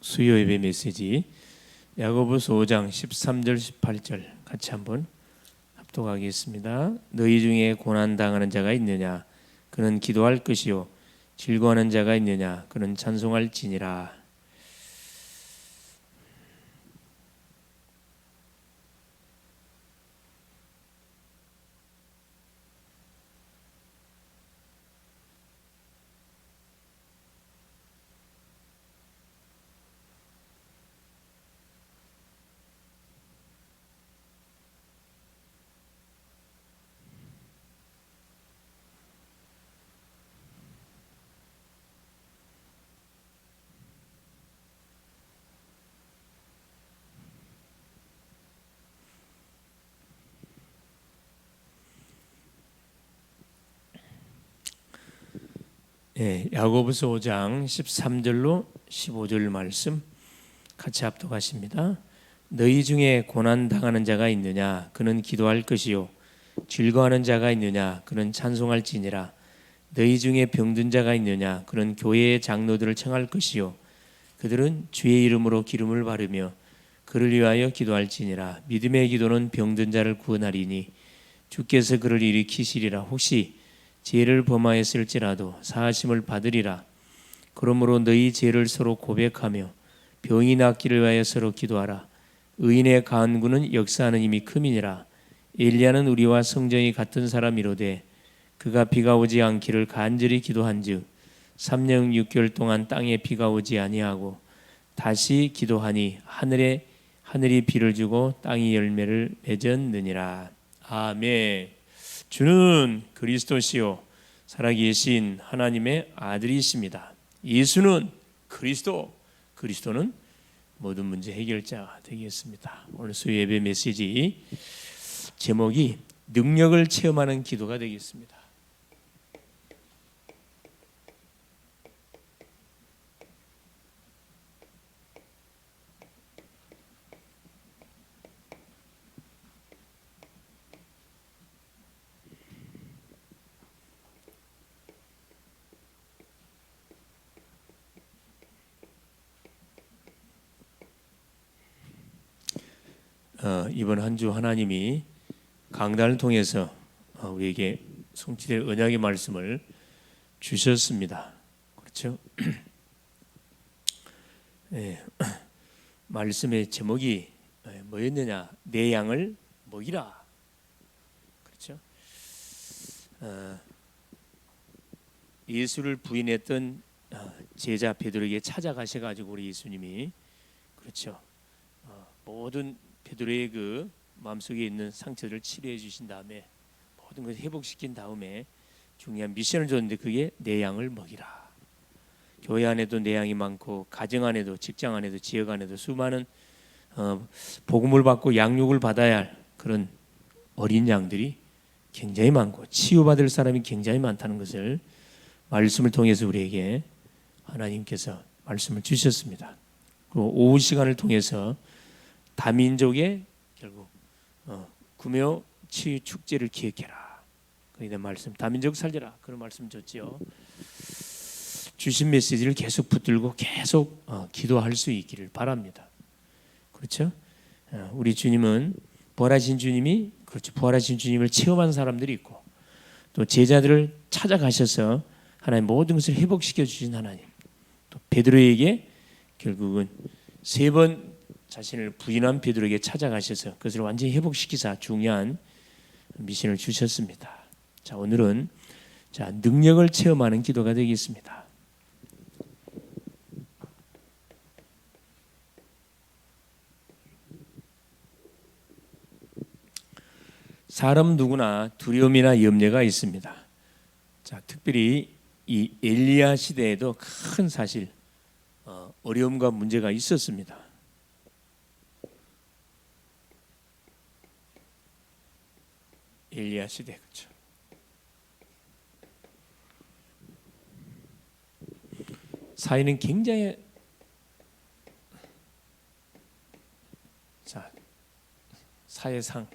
수요 예배 메시지 야고보서 5장 13절 18절 같이 한번 합독하겠습니다. 너희 중에 고난 당하는 자가 있느냐 그는 기도할 것이요 즐거워하는 자가 있느냐 그는 찬송할지니라. 야고보서 5장 13절로 15절 말씀 같이 합독하십니다. 너희 중에 고난 당하는 자가 있느냐 그는 기도할 것이요 즐거워하는 자가 있느냐 그는 찬송할지니라. 너희 중에 병든 자가 있느냐 그는 교회의 장로들을 청할 것이요 그들은 주의 이름으로 기름을 바르며 그를 위하여 기도할지니라. 믿음의 기도는 병든 자를 구원하리니 주께서 그를 일으키시리라. 혹시 죄를 범하였을지라도 사하심을 받으리라. 그러므로 너희 죄를 서로 고백하며 병이 낫기를 위하여 서로 기도하라. 의인의 간구는 역사하는 힘이 큼이니라. 엘리야는 우리와 성정이 같은 사람이로되 그가 비가 오지 않기를 간절히 기도한즉 3년 6개월 동안 땅에 비가 오지 아니하고 다시 기도하니 하늘이 비를 주고 땅이 열매를 맺었느니라. 아멘. 주는 그리스도시요 살아계신 하나님의 아들이십니다. 예수는 그리스도는 모든 문제 해결자가 되겠습니다. 오늘 수요 예배 메시지 제목이 능력을 체험하는 기도가 되겠습니다. 이번 한 주 하나님이 강단을 통해서 우리에게 성취될 언약의 말씀을 주셨습니다. 그렇죠? 말씀의 제목이 뭐였느냐? 내 양을 먹이라. 그렇죠? 예수를 부인했던 제자 베드로에게 찾아가셔가지고 우리 예수님이 그렇죠? 모든 베드로의 그 마음속에 있는 상처를 치료해 주신 다음에 모든 것을 회복시킨 다음에 중요한 미션을 줬는데 그게 내 양을 먹이라. 교회 안에도 내 양이 많고 가정 안에도 직장 안에도 지역 안에도 수많은 복음을 받고 양육을 받아야 할 그런 어린 양들이 굉장히 많고 치유받을 사람이 굉장히 많다는 것을 말씀을 통해서 우리에게 하나님께서 말씀을 주셨습니다. 그리고 오후 시간을 통해서 다민족의 결국 구묘 치유 축제를 기획해라. 그런 말씀, 다민족 살려라. 그런 말씀 줬지요. 주신 메시지를 계속 붙들고 계속 기도할 수 있기를 바랍니다. 그렇죠? 우리 주님은 부활하신 주님이 그렇죠. 부활하신 주님을 체험한 사람들이 있고 또 제자들을 찾아가셔서 하나님 모든 것을 회복시켜 주신 하나님. 또 베드로에게 결국은 3번 자신을 부인한 베드로에게 찾아가셔서 그것을 완전히 회복시키사 중요한 미션을 주셨습니다. 자, 오늘은 능력을 체험하는 기도가 되겠습니다. 사람 누구나 두려움이나 염려가 있습니다. 자, 특별히 이 엘리야 시대에도 큰 사실 어려움과 문제가 있었습니다. 엘리야 시대 그렇죠. 사회는 굉장히 사회상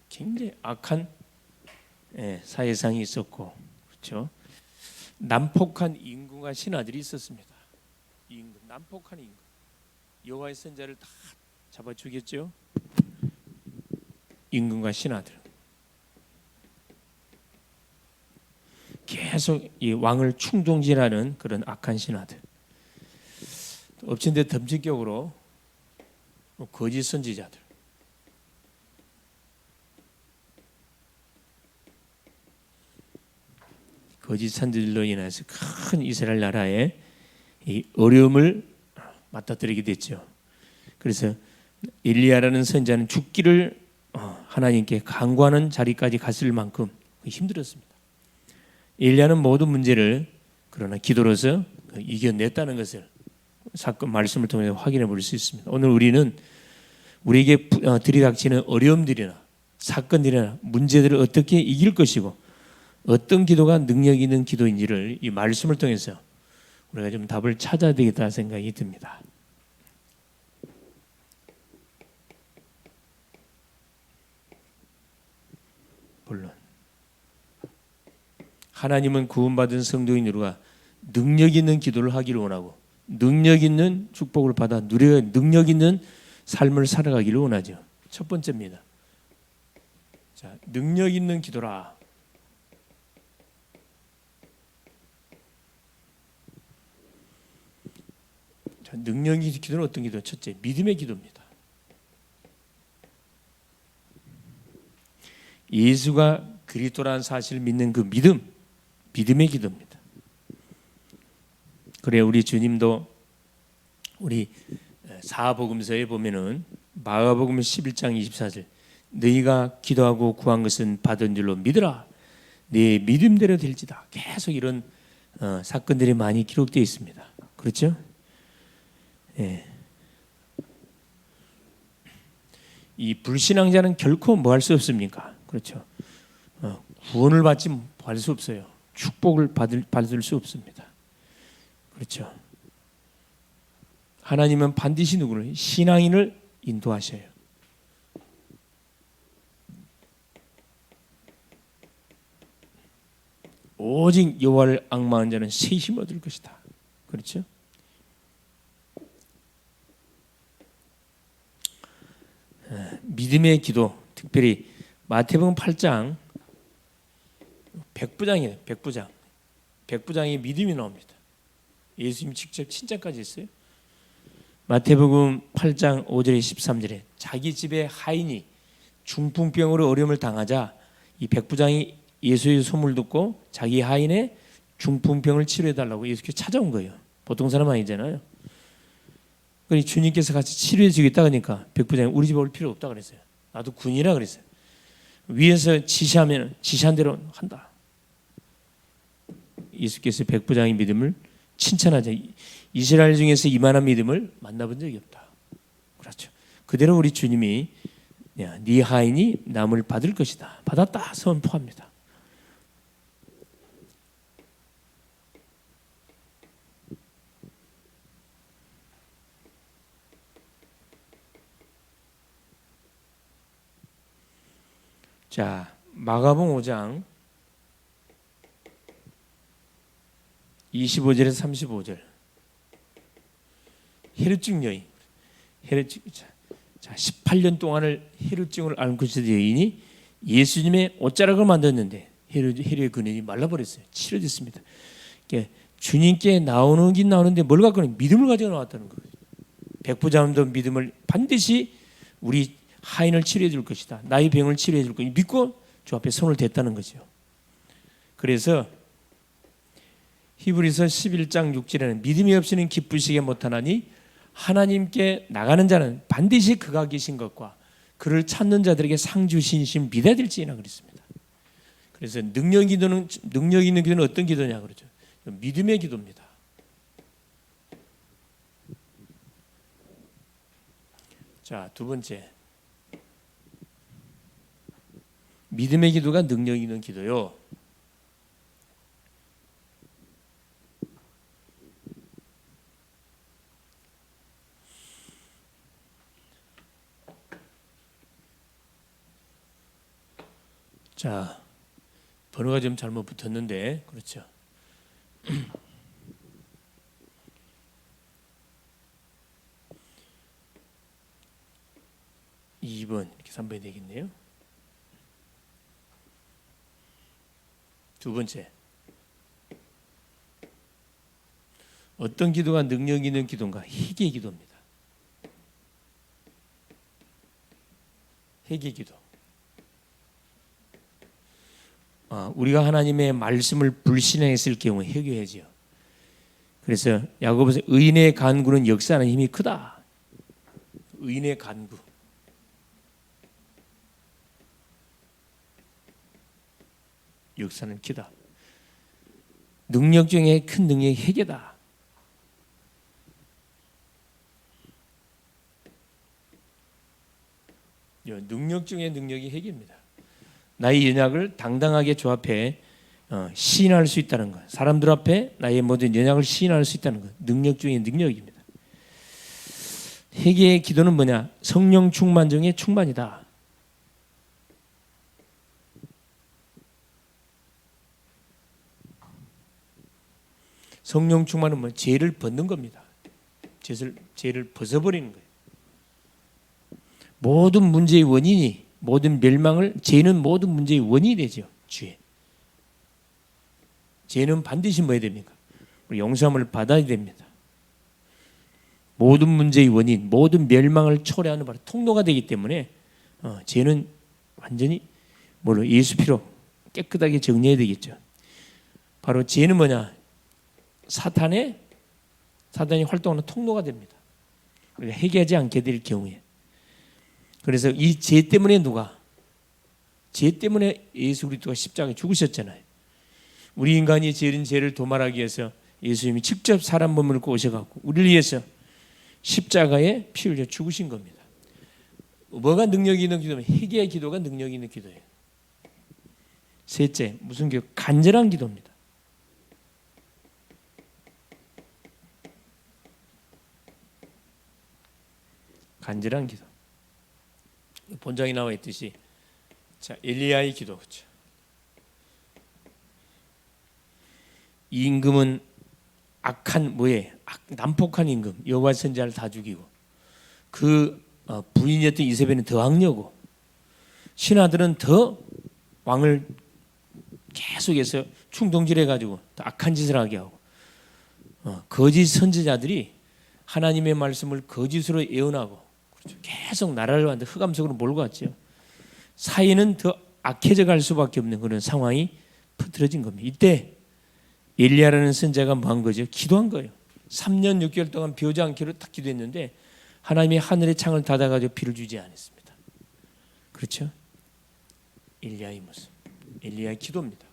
굉장히 악한 사회상이 있었고 그렇죠. 난폭한 인구가 신하들이 있었습니다. 임금, 난폭한 임금, 여호와의 선자를 다 잡아 죽였죠. 임금과 신하들 계속 이 왕을 충동질하는 그런 악한 신하들, 엎친 데 덤진격으로 거짓 선지자들, 거짓 선지자들로 인해서 큰 이스라엘 나라에 이 어려움을 맞닥뜨리게 됐죠. 그래서 엘리야라는 선자는 죽기를 하나님께 간구하는 자리까지 갔을 만큼 힘들었습니다. 엘리야는 모든 문제를 그러나 기도로서 이겨냈다는 것을 사건 말씀을 통해 확인해 볼 수 있습니다. 오늘 우리는 우리에게 들이닥치는 어려움들이나 사건들이나 문제들을 어떻게 이길 것이고 어떤 기도가 능력 있는 기도인지를 이 말씀을 통해서 우리가 좀 답을 찾아야 되겠다 생각이 듭니다. 물론 하나님은 구원받은 성도인 우리가 능력 있는 기도를 하기를 원하고 능력 있는 축복을 받아 누려야 능력 있는 삶을 살아가기를 원하죠. 첫 번째입니다. 자, 능력 있는 기도라. 자, 능력 있는 기도는 어떤 기도? 첫째, 믿음의 기도입니다. 예수가 그리스도라는 사실을 믿는 그 믿음의 기도입니다. 그래 우리 주님도 우리 사복음서에 보면은 마가복음 11장 24절 너희가 기도하고 구한 것은 받은 줄로 믿으라 네 믿음대로 될지다. 계속 이런 사건들이 많이 기록되어 있습니다. 그렇죠? 예. 이 불신앙자는 결코 뭐 할 수 없습니까? 그렇죠. 구원을 받지 할 수 없어요. 축복을 받을 수 없습니다. 그렇죠. 하나님은 반드시 누구를 신앙인을 인도하셔요. 오직 여호와를 앙망하는 자는 새 힘 얻을 것이다. 그렇죠? 믿음의 기도, 특별히 마태복음 8장 백부장이에요. 백부장이 믿음이 나옵니다. 예수님 직접 칭찬까지 했어요. 마태복음 8장 5절에 13절에 자기 집에 하인이 중풍병으로 어려움을 당하자 이 백부장이 예수의 소문을 듣고 자기 하인의 중풍병을 치료해달라고 예수께 찾아온 거예요. 보통 사람 아니잖아요. 그러니 주님께서 같이 치료해 주겠다 하니까 백부장이 우리 집에 올 필요 없다 그랬어요. 나도 군이라 그랬어요. 위에서 지시하면 지시한 대로 한다. 예수께서 백부장의 믿음을 칭찬하자. 이스라엘 중에서 이만한 믿음을 만나본 적이 없다. 그렇죠. 그대로 우리 주님이 네 하인이 남을 받을 것이다. 받았다 선포합니다. 자, 마가복음 5장 25절에서 35절. 혈루증 여인. 자, 18년 동안을 혈루증을 앓고 있던 여인이 예수님의 옷자락을 만졌는데 혈루의 근원이 말라버렸어요. 치료됐습니다. 그러니까 주님께 나오긴 나오는데 뭘 갖고 믿음을 가지고 나왔다는 거예요. 백부장도 믿음을 반드시 우리 하인을 치료해 줄 것이다. 나의 병을 치료해 줄 것이다. 믿고 주 앞에 손을 댔다는 거죠. 그래서 히브리서 11장 6절에는 믿음이 없이는 기쁘시게 못하나니 하나님께 나가는 자는 반드시 그가 계신 것과 그를 찾는 자들에게 상 주신 믿어야 될지니라 그랬습니다. 그래서 능력 있는 기도는 어떤 기도냐 그러죠. 믿음의 기도입니다. 자, 두 번째. 믿음의 기도가 능력 있는 기도요. 자, 번호가 좀 잘못 붙었는데 그렇죠. 2번 이렇게 3번이 되겠네요. 두 번째, 어떤 기도가 능력 있는 기도인가? 회개 기도입니다. 회개 기도. 우리가 하나님의 말씀을 불신앙했을 경우 회개해야죠. 그래서 야고보서 의인의 간구는 역사하는 힘이 크다. 의인의 간구. 역사는 크다. 능력 중에 큰 능력이 회개다. 능력 중에 능력이 회개입니다. 나의 연약을 당당하게 주 앞에 시인할 수 있다는 것, 사람들 앞에 나의 모든 연약을 시인할 수 있다는 것, 능력 중에 능력입니다. 회개의 기도는 뭐냐? 성령 충만 중에 충만이다. 성령 충만은 뭐 죄를 벗는 겁니다. 죄를 벗어버리는 거예요. 모든 문제의 원인이, 모든 멸망을, 죄는 모든 문제의 원인이 되죠. 죄. 죄는 반드시 뭐 해야 됩니까? 우리 용서함을 받아야 됩니다. 모든 문제의 원인, 모든 멸망을 초래하는 바로 통로가 되기 때문에 죄는 완전히 예수 피로 깨끗하게 정리해야 되겠죠. 바로 죄는 뭐냐? 사탄이 활동하는 통로가 됩니다. 회개하지 않게 될 경우에. 그래서 이 죄 때문에 죄 때문에 예수 그리스도가 십자가에 죽으셨잖아요. 우리 인간이 지은 죄를 도말하기 위해서 예수님이 직접 사람 몸을 입고 오셔갖고 우리를 위해서 십자가에 피 흘려 죽으신 겁니다. 뭐가 능력이 있는 기도면 회개의 기도가 능력이 있는 기도예요. 셋째, 무슨 기도? 간절한 기도입니다. 간절한 기도. 본장에 나와 있듯이 자, 엘리야의 기도. 그렇죠. 이 임금은 악한 난폭한 임금, 여호와 선지자를 다 죽이고 그 부인이었던 이세벨은 더 악녀고 신하들은 더 왕을 계속해서 충동질해가지고 더 악한 짓을 하게 하고 거짓 선지자들이 하나님의 말씀을 거짓으로 예언하고 그렇죠. 계속 나라를 완전 흑암 속으로 몰고 갔죠. 사회는 더 악해져 갈 수밖에 없는 그런 상황이 퍼뜨려진 겁니다. 이때 엘리야라는 선지자가 뭐 한 거죠? 기도한 거예요. 3년 6개월 동안 비 오지 않기로 딱 기도했는데 하나님이 하늘의 창을 닫아가지고 비를 주지 않았습니다. 그렇죠? 엘리야의 모습, 엘리야의 기도입니다.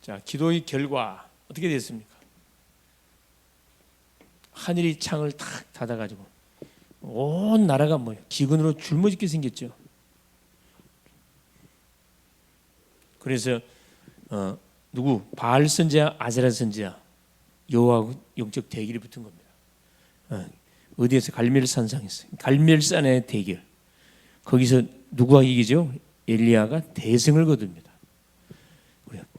자, 기도의 결과 어떻게 됐습니까? 하늘이 창을 탁 닫아가지고 온 나라가 기근으로 굶어죽게 생겼죠. 그래서 바알 선지자, 아세라 선지자 여호와하고 영적 대결이 붙은 겁니다. 어디에서? 갈멜산상에서. 갈멜산의 대결. 거기서 누가 이기죠? 엘리야가 대승을 거둡니다.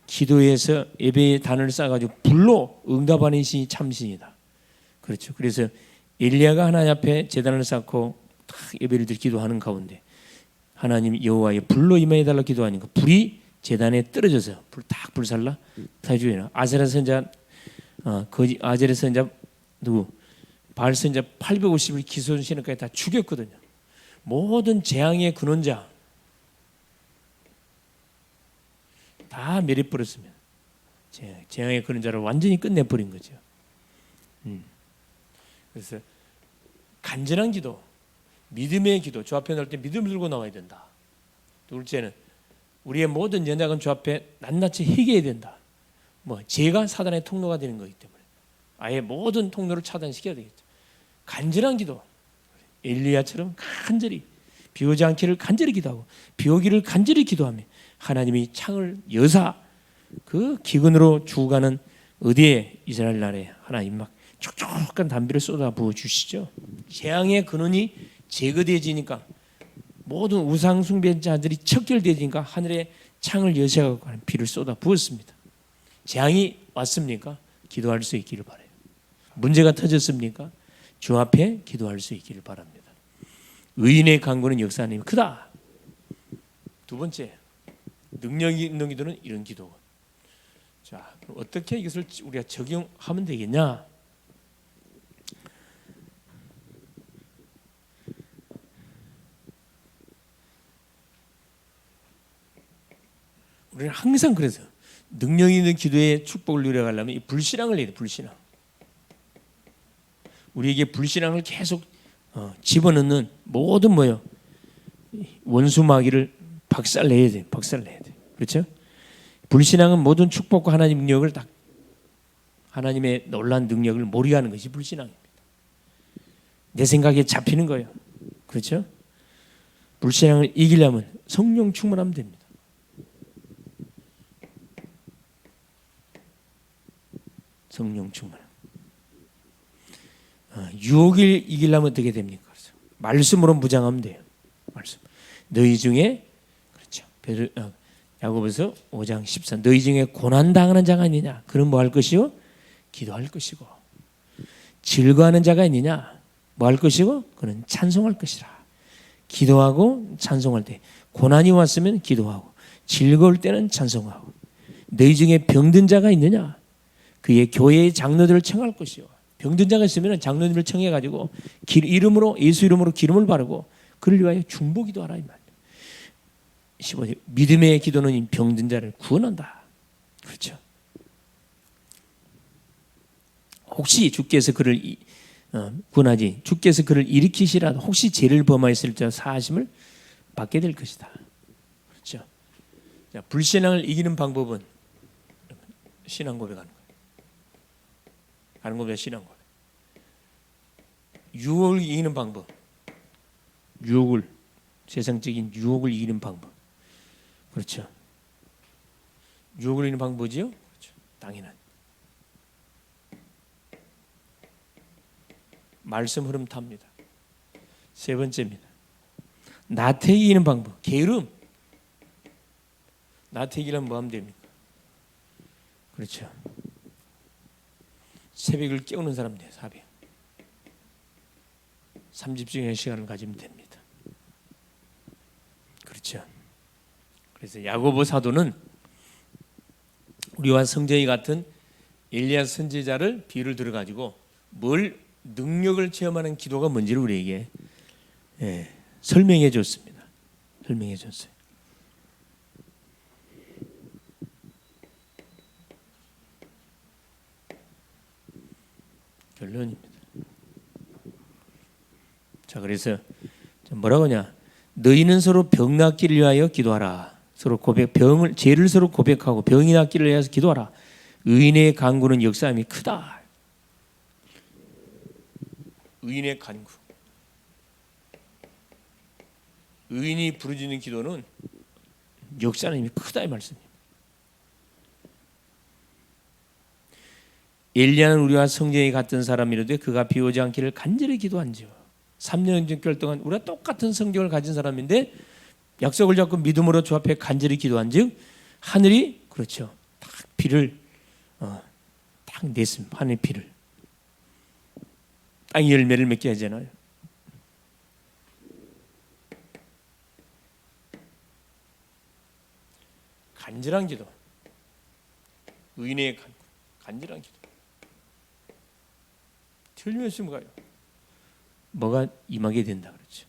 기도에서 예배의 단을 쌓아가지고 불로 응답하는 신이 참신이다. 그렇죠. 그래서 엘리야가 하나님 앞에 제단을 쌓고 예배를 드리고 기도하는 가운데 하나님 여호와의 불로 임하여달라 기도하니까 불이 제단에 떨어져서 불살라 다 죽여요. 아세라 선자, 아세라 선자 바알 선자 850을 기손시는까지 다 죽였거든요. 모든 재앙의 근원자 다 멸해버렸습니다. 재앙의 근원자를 완전히 끝내버린 거죠. 그래서 간절한 기도, 믿음의 기도, 주 앞에 나올 때 믿음을 들고 나와야 된다. 둘째는 우리의 모든 연약은 주 앞에 낱낱이 회개해야 된다. 죄가 사단의 통로가 되는 거기 때문에 아예 모든 통로를 차단시켜야 되겠죠. 간절한 기도, 엘리야처럼 간절히 비 오지 않기를 간절히 기도하고 비 오기를 간절히 기도하며 하나님이 창을 여사 그 기근으로 죽어가는 어디에 이스라엘 나라에 하나님 막 촉촉한 담비를 쏟아 부어 주시죠. 재앙의 근원이 제거되어지니까 모든 우상 숭배자들이 척결되어지니까 하늘에 창을 여셔가지고 비를 쏟아 부었습니다. 재앙이 왔습니까? 기도할 수 있기를 바라요. 문제가 터졌습니까? 주 앞에 기도할 수 있기를 바랍니다. 의인의 간구는 역사 하나님이 크다. 두 번째, 능력이 있는 기도는 이런 기도. 자, 그럼 어떻게 이것을 우리가 적용하면 되겠냐? 우리는 항상 그래서 능력 있는 기도의 축복을 누려가려면 이 불신앙을 해야 돼. 불신앙. 우리에게 불신앙을 계속 집어넣는 모든 뭐요? 원수 마귀를 박살내야 돼. 박살내야 돼. 그렇죠? 불신앙은 모든 축복과 하나님 능력을 다 하나님의 놀라운 능력을 모르하는 것이 불신앙입니다. 내 생각에 잡히는 거예요. 그렇죠? 불신앙을 이기려면 성령 충만하면 됩니다. 성령 충만. 유혹을 이기려면 어떻게 됩니까? 말씀으로 무장하면 돼요. 말씀. 너희 중에 그렇죠. 야고보서 5장 14. 너희 중에 고난 당하는 자가 있느냐? 그럼 뭐 할 것이요? 기도할 것이고. 즐거워하는 자가 있느냐? 뭐 할 것이고? 그는 찬송할 것이라. 기도하고 찬송할 때 고난이 왔으면 기도하고 즐거울 때는 찬송하고. 너희 중에 병든 자가 있느냐? 그의 교회의 장로들을 청할 것이요. 병든 자가 있으면 장로님을 청해 가지고 이름으로 예수 이름으로 기름을 바르고 그를 위하여 중보기도하라 이 말. 15절 믿음의 기도는 병든 자를 구원한다. 그렇죠. 혹시 주께서 그를 구원하지 주께서 그를 일으키시라도 혹시 죄를 범하였을 때 사하심을 받게 될 것이다. 그렇죠. 자, 불신앙을 이기는 방법은 신앙 고백하는 거예요. 하는 것보다 신앙 고백. 유혹을 이기는 방법. 세상적인 유혹을 이기는 방법. 그렇죠. 유혹을 이기는 방법이죠. 그렇죠. 당연한. 말씀 흐름 탑니다. 세 번째입니다. 나태기 이기는 방법. 게으름. 나태기란 뭐 하면 됩니까? 그렇죠. 새벽을 깨우는 사람 돼요. 새벽. 30분의 시간을 가지면 됩니다. 그렇죠. 그래서 야고보 사도는 우리와 성전이 같은 엘리야 선지자를 비유를 들어가지고 뭘 능력을 체험하는 기도가 뭔지를 우리에게 설명해 줬습니다. 설명해 줬어요. 결론입니다. 자, 그래서 뭐라고 하냐? 너희는 서로 병 낫기를 위하여 기도하라. 서로 죄를 서로 고백하고 병이 낫기를 위해서 기도하라. 의인의 간구는 역사함이 크다. 의인의 간구. 의인이 부르짖는 기도는 역사함이 크다 이 말씀입니다. 엘리야는 우리와 성전이 같은 사람이라도 그가 비오지 않기를 간절히 기도한지요. 3년 6개월 동안 우리가 똑같은 성경을 가진 사람인데 약속을 잡고 믿음으로 주 앞에 간절히 기도한즉 하늘이 그렇죠. 딱 비를 딱 냈습니다. 하늘 비를 땅이 열매를 맺게 하잖아요. 간절한 기도, 의인의 간절한 기도. 틀림없이 뭐가 임하게 된다 그렇죠.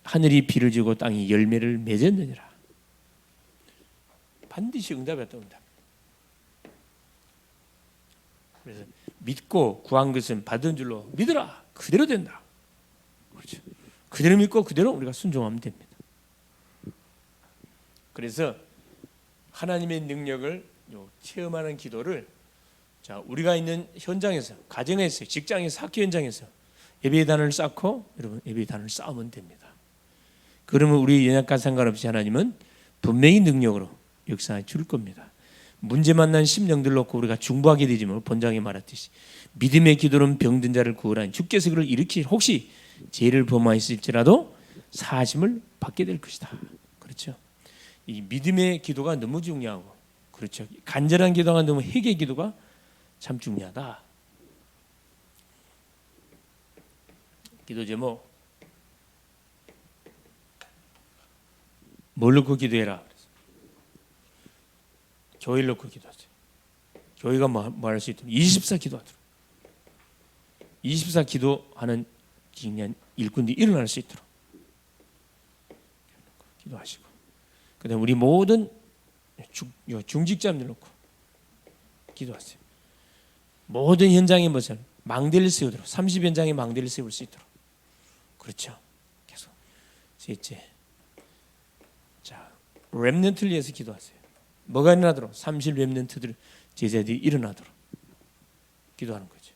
하늘이 비를 주고 땅이 열매를 맺었느니라. 반드시 응답했다. 응답. 그래서 믿고 구한 것은 받은 줄로 믿으라. 그대로 된다. 그렇죠. 그대로 믿고 그대로 우리가 순종하면 됩니다. 그래서 하나님의 능력을 체험하는 기도를 자, 우리가 있는 현장에서, 가정에서, 직장에서, 학교 현장에서 예배의 단을 쌓고 여러분 예배의 단을 쌓으면 됩니다. 그러면 우리 연약과 상관없이 하나님은 분명히 능력으로 역사해 줄 겁니다. 문제 만난 심령들 놓고 우리가 중보하게 되지만 본장에 말했듯이 믿음의 기도는 병든 자를 구원하니 주께서 그를 일으키 혹시 죄를 범하였을지라도 사하심을 받게 될 것이다. 그렇죠. 이 믿음의 기도가 너무 중요하고 그렇죠. 간절한 기도가 너무 회개 기도가 참 중요하다. 기도 제목 뭘 놓고 기도해라. 교회를 놓고 기도하세요. 교회가 뭐 할 수 있도록 24 기도하도록, 24 기도하는 그냥 일꾼들이 일어날 수 있도록 기도하시고, 그다음 우리 모든 중직자들 놓고 기도하세요. 모든 현장에 무슨 망대를 세우도록, 30현장에 망대를 세울 수 있도록. 그렇죠. 계속. 셋째, 자, 렘넌트를 위해서 기도하세요. 뭐가 일어나도록? 30 렘넌트들, 제자들이 일어나도록 기도하는 거죠.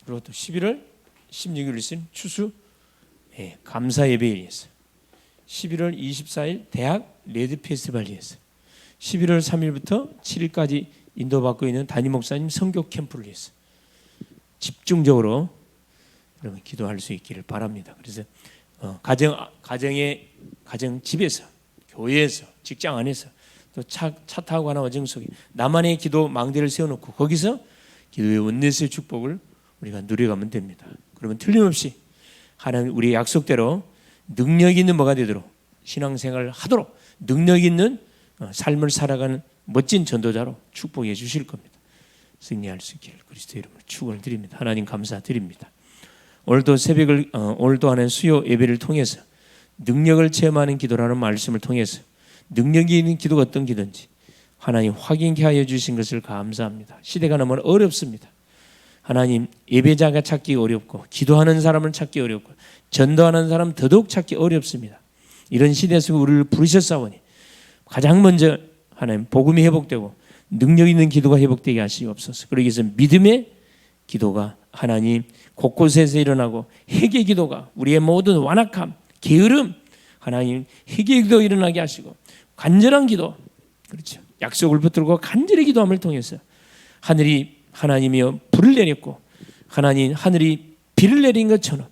그리고 또 11월 16일 있은 추수 감사 예배에 의해서, 11월 24일 대학 레드 페스티벌에 의해서, 11월 3일부터 7일까지 인도받고 있는 담임 목사님 선교 캠프를 위해서 집중적으로 여러분 기도할 수 있기를 바랍니다. 그래서 가정 집에서, 교회에서, 직장 안에서, 또 차 타고 가는 와정 속에 나만의 기도 망대를 세워놓고 거기서 기도의 원내스의 축복을 우리가 누려가면 됩니다. 그러면 틀림없이 하나님 우리의 약속대로 능력 있는 뭐가 되도록, 신앙생활을 하도록 능력 있는 삶을 살아가는 멋진 전도자로 축복해 주실 겁니다. 승리할 수 있기를 그리스도의 이름으로 축원을 드립니다. 하나님 감사드립니다. 오늘도 오늘도 하는 수요 예배를 통해서 능력을 체험하는 기도라는 말씀을 통해서 능력이 있는 기도가 어떤 기도인지 하나님 확인케 하여 주신 것을 감사합니다. 시대가 너무 어렵습니다. 하나님, 예배자가 찾기 어렵고 기도하는 사람을 찾기 어렵고 전도하는 사람 더더욱 찾기 어렵습니다. 이런 시대 속에 우리를 부르셨사오니 가장 먼저 하나님 복음이 회복되고 능력 있는 기도가 회복되게 하시옵소서. 그러기 위해서 믿음의 기도가 하나님 곳곳에서 일어나고, 회개 기도가 우리의 모든 완악함, 게으름, 하나님 회개 기도 일어나게 하시고, 간절한 기도, 그렇죠, 약속을 붙들고 간절히 기도함을 통해서 하늘이 하나님이여 불을 내렸고 하늘이 비를 내린 것처럼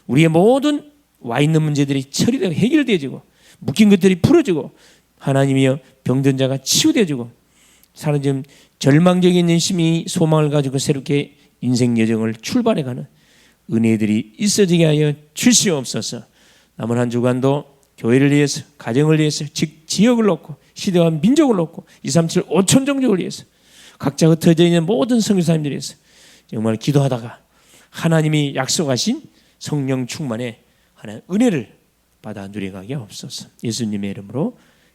우리의 모든 와 있는 문제들이 처리되고 해결되어지고, 묶인 것들이 풀어지고, 하나님이여 병든 자가 치유되어지고, 사는 지금 절망적인 인심이 소망을 가지고 새롭게 인생 여정을 출발해가는 은혜들이 있어지게 하여 주시옵소서. 남은 한 주간도 교회를 위해서, 가정을 위해서, 지역을 놓고, 시대와 민족을 놓고, 237 5천 종족을 위해서, 각자 흩어져 있는 모든 선교사님들을 위해서 정말 기도하다가 하나님이 약속하신 성령 충만의 하나님 은혜를 받아 누려가게 하옵소서. 예수님의 이름으로